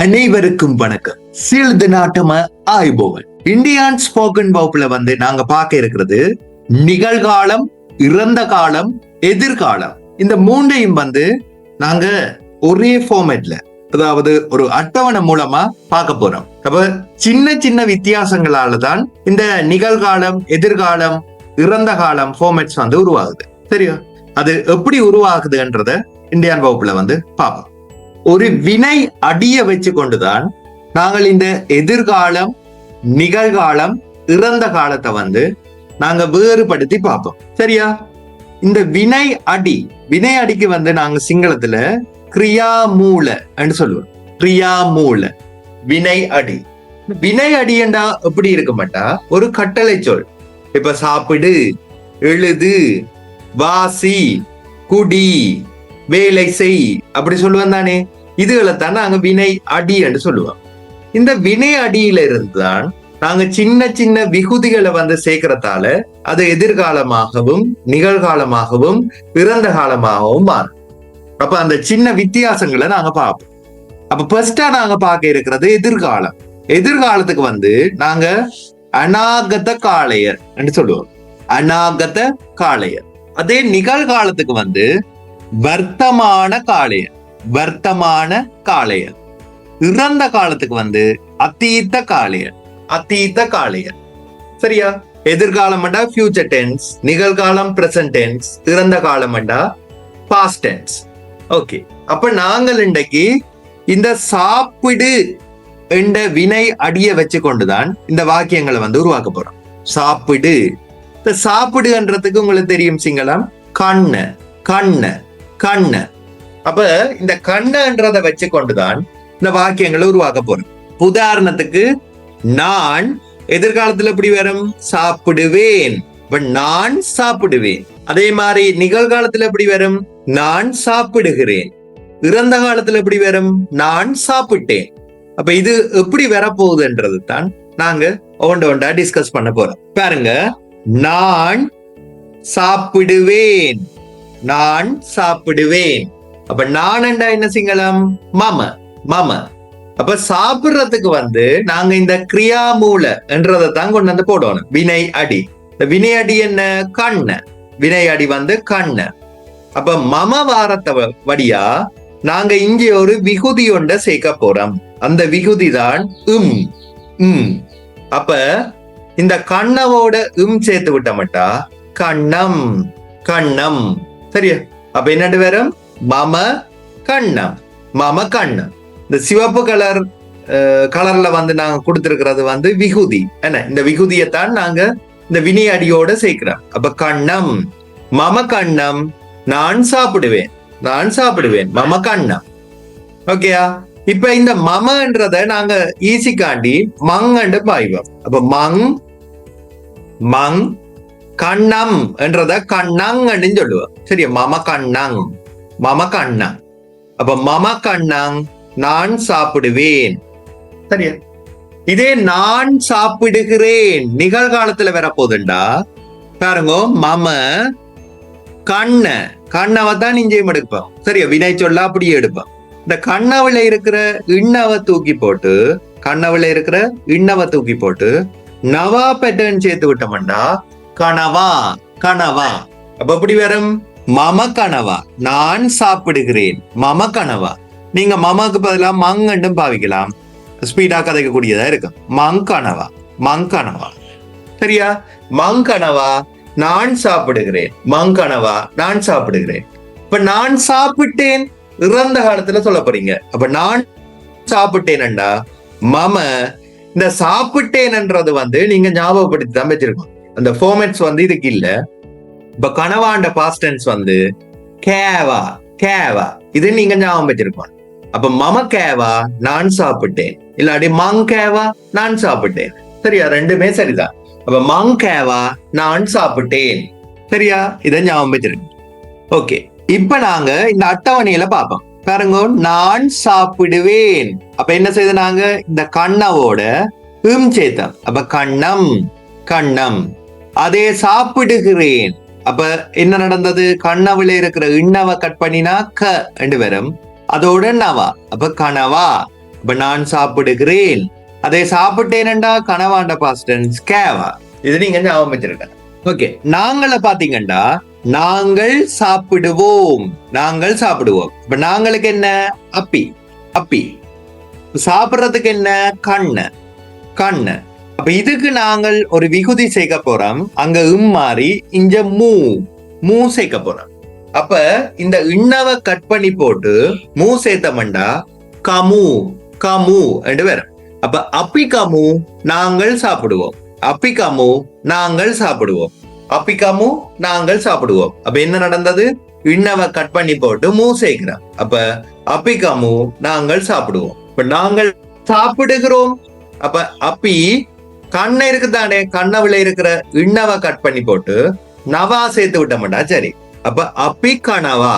அனைவருக்கும் வணக்கம். சிறிது நாட்டம ஆய்போவன் இந்தியான் ஸ்போக்கன் வகுப்புல நாங்க பார்க்க இருக்கிறது நிகழ்காலம், இறந்த காலம், எதிர்காலம். இந்த மூன்றையும் நாங்க ஒரே ஃபார்மேட்ல, அதாவது ஒரு அட்டவணை மூலமா பார்க்க போறோம். அப்ப சின்ன சின்ன வித்தியாசங்களால தான் இந்த நிகழ்காலம், எதிர்காலம், இறந்த காலம் ஃபார்மேட்ஸ் உருவாகுது. சரியா? அது எப்படி உருவாகுதுன்றத இந்தியான் வகுப்புல பார்ப்போம். ஒரு வினை அடிய வச்சு கொண்டுதான் நாங்கள் இந்த எதிர்காலம், நிகழ்காலம், இறந்த காலத்தை நாங்க வேறுபடுத்தி பார்ப்போம். சரியா? இந்த வினை அடிக்கு நாங்க சிங்களத்துல கிரியாமூல என்று சொல்லுவோம். கிரியாமூல வினை அடி. வினை அடியண்டா எப்படி இருக்க மாட்டா, ஒரு கட்டளை சொல். இப்ப சாப்பிடு, எழுது, வாசி, குடி, வேலை செய் அப்படி சொல்லுவோம் தானே. இதுகளைத்தான் நாங்க வினை அடி என்று சொல்லுவோம். இந்த வினை அடியில இருந்துதான் நாங்க சின்ன சின்ன விகுதிகளை சேர்க்கிறதால அது எதிர்காலமாகவும், நிகழ்காலமாகவும், இறந்த காலமாகவும் மாறும். அப்ப அந்த சின்ன வித்தியாசங்களை நாங்க பார்ப்போம். அப்ப ஃபர்ஸ்டா நாங்க பார்க்க இருக்கிறது எதிர்காலம். எதிர்காலத்துக்கு நாங்க அநாகத காளையர் என்று சொல்லுவோம். அநாகத காளையர். அதே நிகழ்காலத்துக்கு வர்த்தமான காளையர். வர்த்தமான காளையர். இறந்த காலத்துக்கு அத்தீத்த காளையர். அத்தீத்த காளையர். சரியா? எதிர்காலம் ஃபியூச்சர் டென்ஸ், நிகழ்காலம் பிரசன்ட் டென்ஸ், இறந்த காலம் பாஸ்ட் டென்ஸ். ஓகே. அப்ப நாங்கள் இன்றைக்கு இந்த சாப்பிடு என்ற வினை அடிய வச்சு கொண்டுதான் இந்த வாக்கியங்களை உருவாக்க போறோம். சாப்பிடு. இந்த சாப்பிடுன்றதுக்கு உங்களுக்கு தெரியும் சிங்களம் கண்ண, கண்ண, கண்ண. அப்ப இந்த கண்ணன்றதை வச்சு கொண்டுதான் இந்த வாக்கியங்களை உருவாக்க போறோம். உதாரணத்துக்கு நான் எதிர்காலத்துல எப்படி வரும்? சாப்பிடுவேன். நான் சாப்பிடுவேன். அதே மாதிரி நிகழ்காலத்துல எப்படி வரும்? நான் சாப்பிடுகிறேன். இறந்த காலத்துல எப்படி வரும்? நான் சாப்பிட்டேன். அப்ப இது எப்படி வரப்போகுதுன்றது தான் நாங்க ஒண்டா டிஸ்கஸ் பண்ண போறோம். பாருங்க, நான் சாப்பிடுவேன். நான் சாப்பிடுவேன். அப்ப நான் என்ன சிங்களம்? மம, மம. அப்ப சாப்பிடுறதுக்கு நாங்க இந்த கிரியாமூல என்றதை தான் கொண்டு போடணும். வினை அடி. இந்த வினை அடி என்ன? கண்ண. வினை அடி கண்ண. அப்ப மம வாரத்தை வடியா நாங்க இங்கே ஒரு விகுதி ஒன்றை சேர்க்க போறோம். அந்த விகுதி தான் அப்ப இந்த கண்ணவோட சேர்த்து விட்டமட்டா கண்ணம், கண்ணம். சரியா? அப்ப என்னட்டு வரும்? மம கண்ணம், மம கண்ணம். இந்த சிவப்பு கலர்ல நாங்க கொடுத்திருக்கிறது விகுதி. என்ன? இந்த விகுதியத்தான் நாங்க இந்த வினை அடியோட சேர்க்கிறோம். அப்ப கண்ணம், மம கண்ணம், நான் சாப்பிடுவேன். நான் சாப்பிடுவேன். மம கண்ணம். ஓகேயா? இப்ப இந்த மமன்றத நாங்க ஈஸிக்காண்டி மங்கண்டு பாய்வோம். அப்ப மங், மங். கண்ணம் என்றத கண்ணங்கன்னு சொல்லுவோம். சரியா? மம கண்ணங், மம கண்ணங். அப்ப மம கண்ணங், நான் சாப்பிடுவேன். சரியா? இதே நான் சாப்பிடுகிறேன் நிகழ்காலத்துல வரப்போதுண்டா பாருங்க, மம கண்ண. கண்ணவத்தான் இஞ்சையும் எடுப்போம். சரியா? வினை சொல்ல அப்படியே எடுப்போம். இந்த கண்ணவுல இருக்கிற இண்ணவ தூக்கி போட்டு, கண்ணவுல இருக்கிற இண்ணவ தூக்கி போட்டு நவா பேட்டர்ன் சேர்த்து விட்டோம்டா கனவா, கனவா. அப்ப எப்படி வரும்? மம கனவா. நான் சாப்பிடுகிறேன். மம கனவா. நீங்க மமாக்கு பதிலாக மங்கண்டும் பாவிக்கலாம். ஸ்பீடா கதைக்கக்கூடியதா இருக்கு. மங்கனவா, மங்கனவா. சரியா? மங்கனவா, நான் சாப்பிடுகிறேன். மங்கனவா, நான் சாப்பிடுகிறேன். இப்ப நான் சாப்பிட்டேன் இறந்த காலத்துல சொல்ல போறீங்க. அப்ப நான் சாப்பிட்டேன்டா மம. இந்த சாப்பிட்டேன்ன்றது நீங்க ஞாபகப்படுத்தி தான் வச்சிருக்கோம். அந்த ஃபார்மேட்ஸ் இதுக்கு இல்ல. இப்ப கனவாண்ட பாஸ்ட் டென்ஸ் கேவா, கேவா. இது நீங்க ஞாபகம் வச்சிருக்கோம். அப்ப மம கேவா, நான் சாப்பிட்டேன். இல்லாட்டி மங் கேவா, நான் சாப்பிட்டேன். சரியா? ரெண்டுமே சரிதான். அப்ப மங் கேவா, நான் சாப்பிட்டேன். சரியா? இதை ஞாபகம் வச்சிருக்கோம். ஓகே. இப்ப நாங்க இந்த அட்டவணையில பார்ப்போம். பாருங்க, நான் சாப்பிடுவேன். அப்ப என்ன செய்த நாங்க? இந்த கண்ணவோட சேர்த்தோம். அப்ப கண்ணம், கண்ணம். அதே சாப்பிடுகிறேன். அப்ப என்ன நடந்தது? கண்ணவுல இருக்கிற இண்ணவ கட் பண்ணினா க என்று வரும். அதோட நவா. அப்ப கனவா, இப்ப நான் சாப்பிடுகிறேன். அதை சாப்பிட்டேன்டா கனவாண்ட பாஸ்ட் டென்ஸ் கேவா. இது நீங்க ஞாபகம் வச்சிருக்க. ஓகே, நாங்கள பாத்தீங்கன்னா நாங்கள் சாப்பிடுவோம். நாங்கள் சாப்பிடுவோம். இப்ப நாங்களுக்கு என்ன? அப்பி. அப்பி. சாப்பிடுறதுக்கு என்ன? கண்ணு. கண்ணு. அப்ப இதுக்கு நாங்கள் ஒரு விகுதி சேர்க்க போறோம். அங்க மாறி இங்க மூ சேர்க்க போறோம். அப்ப இந்த இண்ணவ கட் பண்ணி போட்டு மூ சேர்த்தமண்டா கமு கமு என்று வரும். அப்ப அப்பி கமு நாங்கள் சாப்பிடுவோம். அப்பி கமு நாங்கள் சாப்பிடுவோம். அப்பி கமு நாங்கள் சாப்பிடுவோம். அப்ப என்ன நடந்தது? இண்ணவ கட் பண்ணி போட்டு மூ சேர்க்கிறோம். அப்ப அப்பி கமு நாங்கள் சாப்பிடுவோம். இப்ப நாங்கள் சாப்பிடுகிறோம். அப்ப அப்பி கண்ணை இருக்குதானே, கண்ணவுல இருக்கிற இண்ணவ கட் பண்ணி போட்டு நவா சேர்த்து விட்டோம்டா. சரி, அப்ப அப்பி கனவா.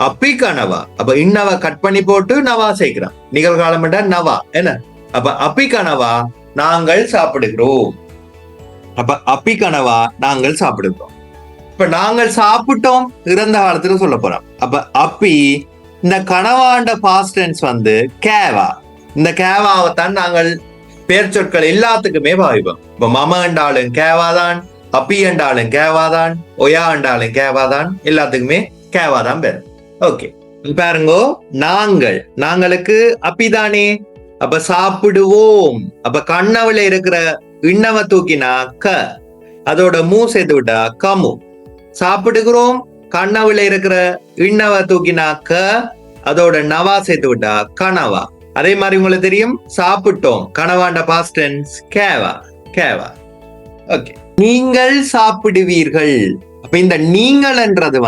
அப்பி கனவா. அப்ப இண்ணவ கட் பண்ணி போட்டு நவா சேர்க்கிறோம். நிகழ்காலம் நவா என்ன? அப்ப அப்பி கனவா நாங்கள் சாப்பிடுகிறோம். அப்ப அப்பி கனவா நாங்கள் சாப்பிடுகிறோம். இப்ப நாங்கள் சாப்பிட்டோம் இறந்த காலத்துல சொல்ல போறோம். அப்ப அப்பி இந்த கனவாண்ட பாஸ்ட் டென்ஸ் கேவா. இந்த கேவாவைத்தான் நாங்கள் பேர் சொற்கள் எல்லாத்துக்குமே பாவிப்போம். இப்ப மம என்றாலும் கேவாதான், அப்பி என்றாலும் கேவாதான், ஒயா என்றாலும் கேவாதான், எல்லாத்துக்குமே கேவாதான் பேர். ஓகே, பாருங்கோ, நாங்கள் நாங்களுக்கு அப்பிதானே. அப்ப சாப்பிடுவோம். அப்ப கண்ணவுல இருக்கிற இண்ணவ தூக்கினா க, அதோட மூ சேர்த்து விட்டா கமு. சாப்பிடுகிறோம். கண்ணவுல இருக்கிற இண்ணவ தூக்கினா க, அதோட நவா சேர்த்து விட்டா கனவா. அதே மாதிரி உங்களுக்கு தெரியும், சாப்பிட்டோம் கனவாண்ட பாஸ்ட் டென்ஸ் கேவா கேவா. ஓகே, நீங்கள் சாப்பிடுவீர்கள். அப்ப இந்த நீங்கள் என்றது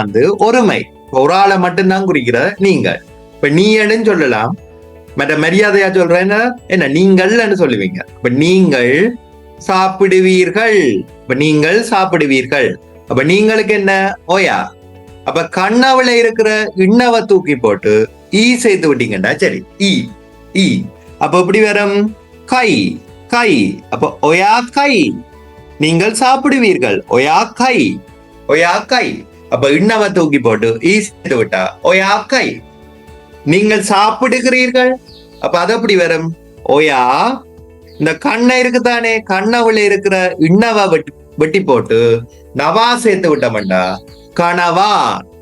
ஒருமை, ஒரு ஆளை மட்டும்தான் குறிக்கிற நீங்கள். இப்ப நீன்னு சொல்லலாம், மற்ற மரியாதையா சொல்றேன் என்ன நீங்கள் சொல்லுவீங்க. இப்ப நீங்கள் சாப்பிடுவீர்கள். இப்ப நீங்கள் சாப்பிடுவீர்கள். அப்ப நீங்களுக்கு என்ன? ஓயா. அப்ப கண்ணவுல இருக்கிற இண்ணவ தூக்கி போட்டு ஈ சேர்த்து விட்டீங்கடா. சரி, ஈ ஈ. அப்ப எப்படி வரும்? கை கை. அப்ப ஒயா கை. நீங்கள் சாப்பிடுவீர்கள். ஒயா கை ஒயா கை. அப்ப இண்ணவ தூக்கி போட்டு ஈ சேர்த்து விட்டா ஒயா கை. நீங்கள் சாப்பிடுகிறீர்கள். அப்ப அது எப்படி வரும்? ஒயா. இந்த கண்ணை இருக்குதானே, கண்ணவுல இருக்கிற இண்ணவ வெட்டி போட்டு நவா சேர்த்து விட்டோம்டா கனவா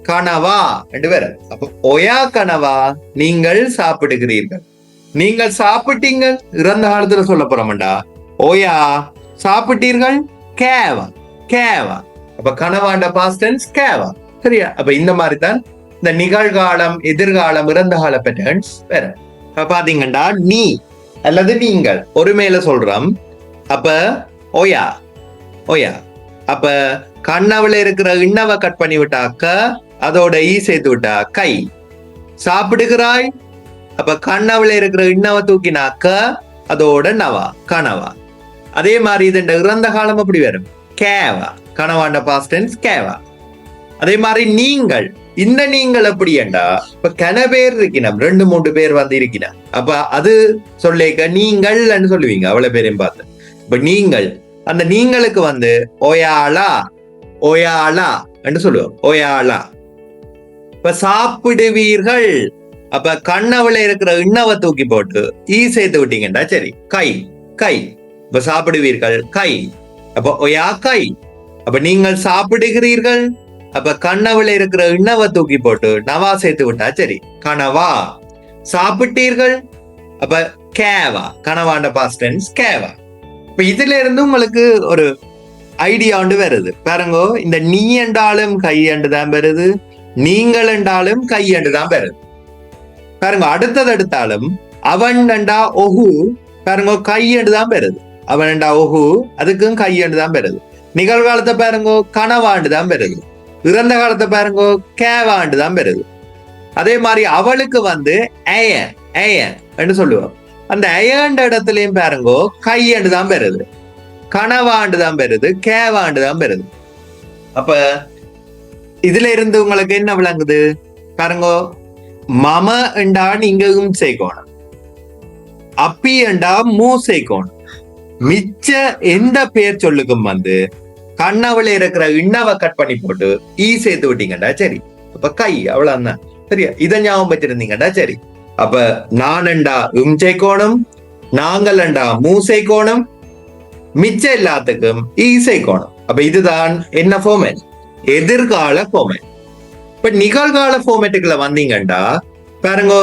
கனவா என்று வரும். அப்ப ஒயா கனவா நீங்கள் சாப்பிடுகிறீர்கள். நீங்கள் சாப்பிட்டீங்க இறந்த காலத்துல சொல்ல போறோம்டா ஓயா சாப்பிட்டீர்கள் கேவா கேவா. அப்ப கனவாண்ட பாஸ்ட் டென்ஸ் கேவா. சரியா? அப்ப இந்த மாதிரி தான் இந்த நிகழ்காலம், எதிர்காலம், இறந்த கால பேட்டர்ன்ஸ் வேற. பாத்தீங்கடா நீ அல்லது நீங்கள் ஒருமையில சொல்றோம். அப்ப ஓயா ஓயா. அப்ப கண்ணவுல இருக்கிற இண்ணவ கட் பண்ணி விட்டாக்க அதோட ஈ சேர்த்து விட்டா கை. சாப்பிடுகிறாய். அப்ப கண்ணவுல இருக்கிற இண்ணவ தூக்கினாக்க அதோட நவா கனவா. அதே மாதிரி இது இறந்த காலம் அப்படி வரும் கேவா. கனவாண்ட பாஸ்ட் டென்ஸ் கேவா. அதே மாதிரி நீங்கள், இந்த நீங்கள் எப்படி ஏண்டா இப்ப கன பேர் இருக்கணும், 2-3 பேர் இருக்கணும். அப்ப அது சொல்லிக்க நீங்கள் சொல்லுவீங்க அவ்வளவு பேரையும் பார்த்து. இப்ப நீங்கள், அந்த நீங்களுக்கு ஒயாளா ஒயாளா என்று சொல்லுவோம். ஒயாளா. இப்ப சாப்பிடுவீர்கள். அப்ப கண்ணவுல இருக்கிற இண்ணவ தூக்கி போட்டு ஈ சேர்த்து விட்டீங்கடா. சரி, கை கை. இப்ப சாப்பிடுவீர்கள் கை. அப்ப ஒயா கை. அப்ப நீங்கள் சாப்பிடுகிறீர்கள். அப்ப கண்ணவுல இருக்கிற இண்ணவ தூக்கி போட்டு நவா சேர்த்து விட்டா சரி, கனவா. சாப்பிட்டீர்கள். அப்ப கேவா. கனவாண்ட பாஸ்ட் டென்ஸ் கேவா. இப்ப இதுல இருந்து உங்களுக்கு ஒரு ஐடியா ஒன்று வருது பாருங்க. இந்த நீ என்றாலும் கை என்று தான் வருது, நீங்கள் என்றாலும் கை என்று தான் வருது பாருங்க. அடுத்தது எடுத்தாலும் அவன் என்றா ஒஹு பாருங்க, கை என்று தான் வருது. அவன் என்றா ஒஹு, அதுக்கும் கை என்று தான் வருது. நிகழ்காலத்தை பாருங்க, கனவாண்டு தான் வருது. இறந்த காலத்தை பாருங்க, கேவாண்டு தான் வருது. அதே மாதிரி அவளுக்கு ஏயன் ஏயன் என்று சொல்லுவோம். அந்த ஏயண்ட இடத்துலயும் பாருங்க கை என்று தான் வருது, கனவாண்டு தான் வருது, கேவாண்டு தான் வருது. அப்ப இதுல இருந்து உங்களுக்கு என்ன விளங்குது பாருங்க. மம என்றா நீங்கும் சேர்க்கணும், அப்பி என்றா மூ சேர்க்கணும். மிச்ச எந்த பேர் சொல்லுக்கும் கண்ணவுல இருக்கிற இண்ணவ கட் பண்ணி போட்டு ஈ சேர்த்து விட்டீங்கடா சரி. அப்ப கை அவ்வளவுதான். சரியா? இதை ஞாபகம் வச்சிருந்தீங்கடா சரி. அப்ப நானண்டா சேர்க்கணும், நாங்களண்டா சேர்க்கணும், மிச்சம் எல்லாத்துக்கும் சேர்க்கணும். அப்ப இதுதான் என்ன ஃபார்மேட்? எதிர்கால ஃபார்மேட். இப்ப நிகழ்கால ஃபார்மேட்டுக்குள்ள வந்தீங்கண்டா பாருங்க,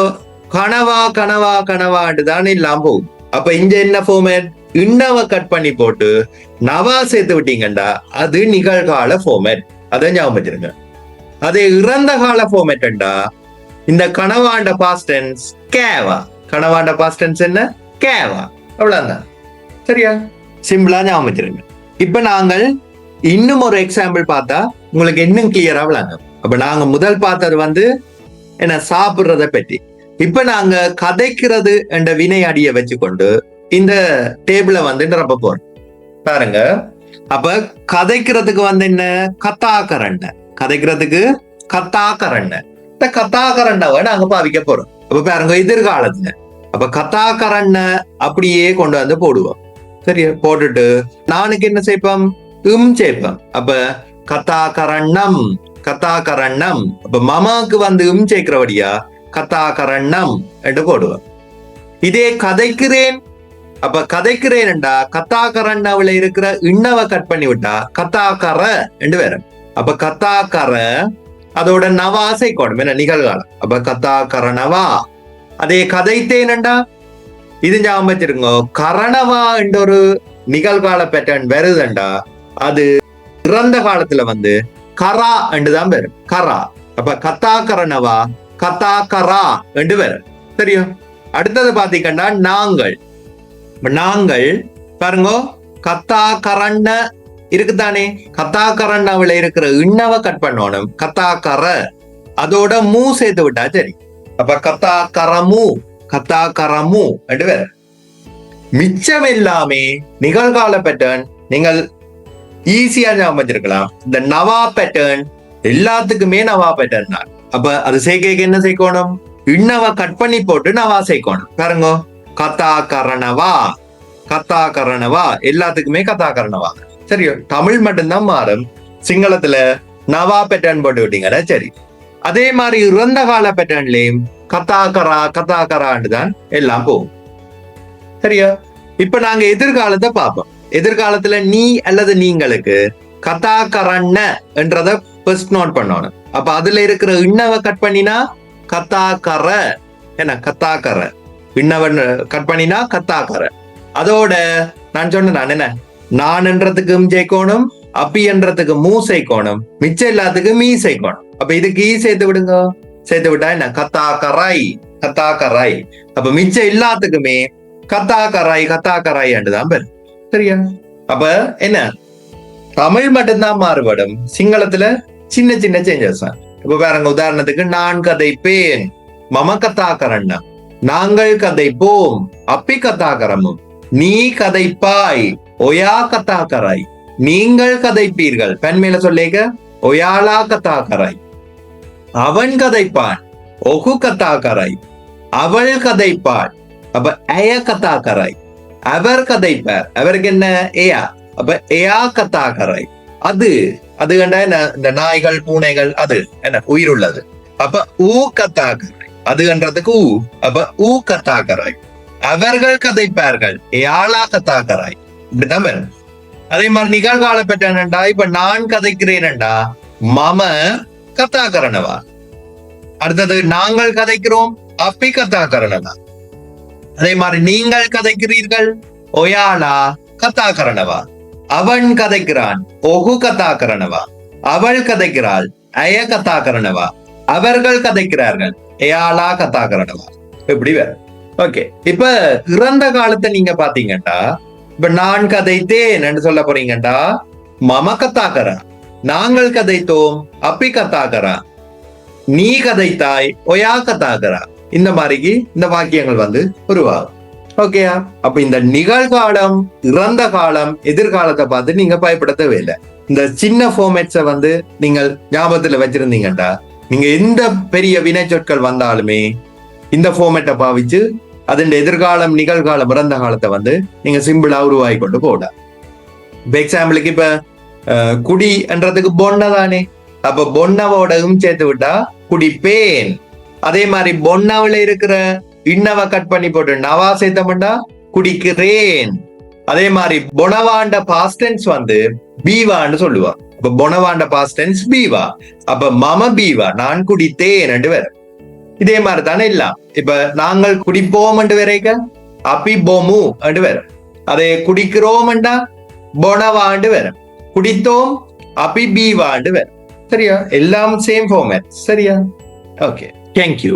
கனவா கனவா கனவாண்டு தான் இல்லாம போகும். அப்ப இங்க என்ன ஃபார்மேட்? இன்னவ கட் பண்ணி போட்டு நவா சேர்த்து விட்டீங்கண்டா அது நிகழ்கால ஃபார்மேட். அதை ஞாபகம் வச்சிருங்க. அதே இறந்த கால ஃபார்மேட்டா இந்த கனவாண்ட பாஸ்ட் டென்ஸ் கேவா. கனவாண்ட பாஸ்ட் டென்ஸ் என்ன? கேவா. அவ்வளவுதான். சரியா? சிம்பிளா ஞாபகம் வச்சிருங்க. இப்ப நாங்கள் இன்னும் ஒரு எக்ஸாம்பிள் பார்த்தா உங்களுக்கு இன்னும் கிளியரா விளங்கும். அப்ப நாங்க முதல் பார்த்தது என்ன, சாப்பிடுறத பற்றி. இப்ப நாங்க கதைக்கிறது என்ற வினை அடிய வச்சுக்கொண்டு இந்த டேபிள நிரப்ப போறோம். பாருங்க, அப்ப கதைக்கிறதுக்கு என்ன? கத்தாக்கரண்ட. கதைக்கிறதுக்கு கத்தாக்கரண்ட. இந்த கத்தாக்கரண்டவை நாங்க பாவிக்க போறோம். அப்ப பாருங்க, எதிர்காலத்துல அப்ப கத்தாக்கரண்ட அப்படியே கொண்டு போடுவோம். சரியா? போட்டுட்டு நானுக்கு என்ன சேர்ப்போம்? சேர்ப்போம். அப்ப கத்தாக்கரண்ணம், கத்தாக்கரண்ணம். அப்ப மமாக்கு சேர்க்கிறபடியா கத்தாக்கரண்ணம் என்று போடுவோம். இதே கதைக்கிறேன், அப்ப கதைக்கிறேன்டா கத்தாக்கரண்ணாவில இருக்கிற இன்னவ கட் பண்ணி விட்டா கத்தாக்கர என்று வரும். அப்ப கத்தாக்கர அதோட நவா சேர்க்கணும். என்ன, நிகழ்காலம். அப்ப கத்தாக்கரணவா. அதே கதைத்தேனண்டா இது ஞாபகம் வச்சிருங்க, கரணவா என்ற ஒரு நிகழ்கால பேட்டர்ன் வருதுண்டா அது இறந்த காலத்துல கரா என்றுதான் வரும். கரா. அப்ப கத்தாக்கரணவா கத்தாக்கரா என்று வரும். தெரியும்? அடுத்தது பாத்தீங்கன்னா நாங்கள். நாங்கள் பாருங்க, கத்தாக்கரண்ண இருக்குதானே, கத்தாக்கரண்ணாவில இருக்கிற இன்னவ கட் பண்ணணும். கத்தாக்கர அதோட சேர்த்து விட்டா சரி. அப்ப கத்தாக்கரமு, கத்தாக்கரமு என்று வரும். மிச்சம் எல்லாமே நிகழ்கால பேட்டர்ன். நீங்கள் ஈஸியா ஞாபகம் வச்சிருக்கலாம். இந்த நவா பேட்டர்ன் எல்லாத்துக்குமே நவா பேட்டர்ன் தான். அப்ப அது சேர்க்க என்ன சேர்க்கணும்? இன்னவ கட் பண்ணி போட்டு நவா சேர்க்கணும். பாருங்க, கத்தாக்கரணவா, கத்தாக்கரணவா. எல்லாத்துக்குமே கத்தாக்கரணவா. சரியோ? தமிழ் மட்டும்தான் மாறும். சிங்களத்துல நவா பேட்டர்ன் போட்டு விட்டீங்கன்னா சரி. அதே மாதிரி இறந்த கால பேட்டர்ன்லயும் கத்தாக்கரா கத்தாக்கரான்னு தான் எல்லாம் போகும். சரியா? இப்ப நாங்க எதிர்காலத்தை பார்ப்போம். எதிர்காலத்துல நீ அல்லது நீங்களுக்கு கத்தாக்கரண்ண என்றத ஃபர்ஸ்ட் நோட் பண்ணணும். அப்ப அதுல இருக்கிற இன்னவ கட் பண்ணினா கத்தாக்கர. என்ன, கத்தாக்கர. இன்னவ கட் பண்ணினா கத்தாக்கர. அதோட நான் சொன்னேன் என்ன, நான் என்றதுக்கு சேர்க்கணும், அப்பி என்றதுக்கு சேர்க்கணும், மிச்சம் எல்லாத்துக்கும் மீ சேர்க்கணும். அப்ப இதுக்கு சேர்த்து விடுங்க. சேர்த்து விட்டா என்ன, கத்தாக்கராய், கத்தாக்கராய். அப்ப மிச்சம் எல்லாத்துக்குமே கத்தாக்கராய் கத்தாக்கராய் என்றுதான் பேர். சரியா? அப்ப என்ன, தமிழ் மட்டும்தான் மாறுபடும். சிங்களத்துல சின்ன சின்ன சேஞ்சஸ். இப்ப பாருங்க, உதாரணத்துக்கு நான் கதைப்பேன், மம கத்தாக்கரண்ணா. நாங்கள் கதைப்போம், அப்பி கத்தாக்கரமும். நீ கதைப்பாய், ஒயா கத்தாக்கராய். நீங்கள் கதைப்பீர்கள், பெண்மையில சொல்லேக ஒயாலா கத்தாக்கராய். அவன் கதைப்பான், ஒகு கத்தாக்கராய். அவள் கதைப்பாள், அப்ப அய கத்தாக்கராய். அவர் கதைப்பார், அவருக்கு என்ன, ஏயா. அப்ப ஏயா கத்தாக்கராய். அது அது கண்டா என்ன, இந்த நாய்கள் பூனைகள் அது என்ன, உயிருள்ளது. அப்ப ஊ கத்தாக்கராய். அது கன்றதுக்கு ஊ. அப்ப ஊ கத்தாக்கராய். அவர்கள் கதைப்பார்கள், ஏயாளா கத்தாக்கராய். இப்படிதான் வரும். அதே மாதிரி நிகழ்கால பெற்றா இப்ப நான் கதைக்கிறேன்டா மம கத்தாக்கரணவா. அடுத்தது நாங்கள் கதைக்கிறோம், அப்பி கத்தாக்கரணவா. அதே மாதிரி நீங்கள் கதைக்கிறீர்கள், ஒயாளா கத்தாக்கரணவா. அவன் கதைக்கிறான், ஒகு கத்தாக்கரணவா. அவள் கதைக்கிறாள், அய கத்தாக்கரணவா. அவர்கள் கதைக்கிறார்கள், ஏயாளா கத்தாக்கரணவா. இப்படி வேற. ஓகே, இப்ப இறந்த காலத்தை நீங்க பாத்தீங்கன்னா, இப்ப நான் கதைத்தேன் என்று சொல்ல போறீங்கடா மம கத்தாக்கரா. நாங்கள் கதைத்தோம், அப்பி கத்தாக்கரா. நீ கதைத்தாய், ஒயா கத்தாக்கரா. இந்த மாதிரி இந்த வாக்கியங்கள் உருவாகும். ஓகேயா? அப்ப இந்த நிகழ்காலம், இறந்த காலம், எதிர்காலத்தை பார்த்து நீங்க பயப்பட தேவையில்லை. இந்த சின்ன ஃபார்மேட்ஸை நீங்கள் ஞாபகத்துல வச்சிருந்தீங்கடா, நீங்க எந்த பெரிய வினை சொற்கள் வந்தாலுமே இந்த ஃபார்மேட்டை பாவிச்சு அதன் எதிர்காலம், நிகழ்காலம், இறந்த காலத்தை நீங்க சிம்பிளா உருவாகி கொண்டு போடலாம். இப்ப எக்ஸாம்பிளுக்கு இப்ப குடி என்றதுக்கு பொண்ண தானே. அப்ப பொன்னவோடவும் சேர்த்து விட்டா குடிப்பேன், அதே மாதிரி பொன்னாவில இருக்கிற இன்னவ கட் பண்ணி போட்டு நவா சேர்த்தோம்னா குடிக்கிறேன். அதே மாதிரி பொனவாண்ட பாஸ்டென்ஸ் வந்து பீவான்னு சொல்லுவா. அப்ப பொனவாண்ட பாஸ்டென்ஸ் பீவா. அப்ப மம பீவா, நான் குடித்தேன் வேற. இதே மாதிரி தானே இல்லாம். இப்ப நாங்கள் குடிப்போம் வரைக்க அப்பி பொமு வேற. அதை குடிக்கிறோம்டா பொனவாண்டு வேற. குடித்தோம் அப்பி பீவாண்டு வேற. சரியா? எல்லாம் சேம் ஃபார்மேட். சரியா? Okay, thank you.